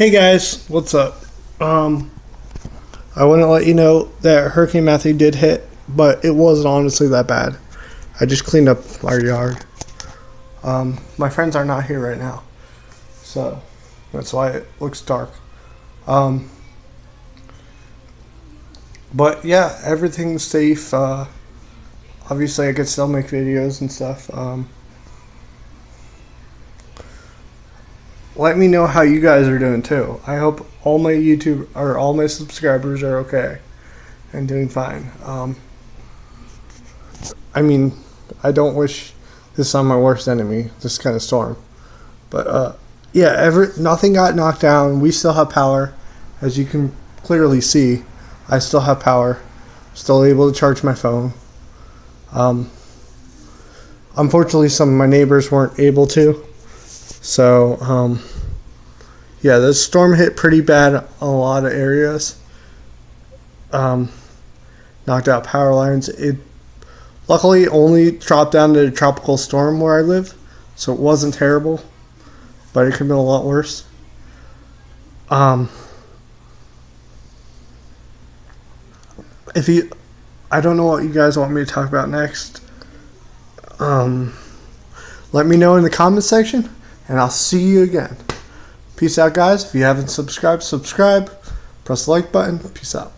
Hey guys, what's up? I want to let you know that Hurricane Matthew did hit, but it wasn't honestly that bad. I just cleaned up our yard. My friends are not here right now, so that's why it looks dark. But yeah, everything's safe. Obviously, I could still make videos and stuff. Let me know how you guys are doing too. I hope all my YouTube or all my subscribers are okay and doing fine. I don't wish this on my worst enemy, this kind of storm. But yeah, nothing got knocked down. We still have power, as you can clearly see. I still have power. Still able to charge my phone. Unfortunately, some of my neighbors weren't able to. So, yeah, the storm hit pretty bad in a lot of areas. Knocked out power lines. It luckily only dropped down to a tropical storm where I live, so it wasn't terrible, but it could have been a lot worse. I don't know what you guys want me to talk about next. Let me know in the comment section, and I'll see you again. Peace out, guys. If you haven't subscribed, subscribe. Press the like button. Peace out.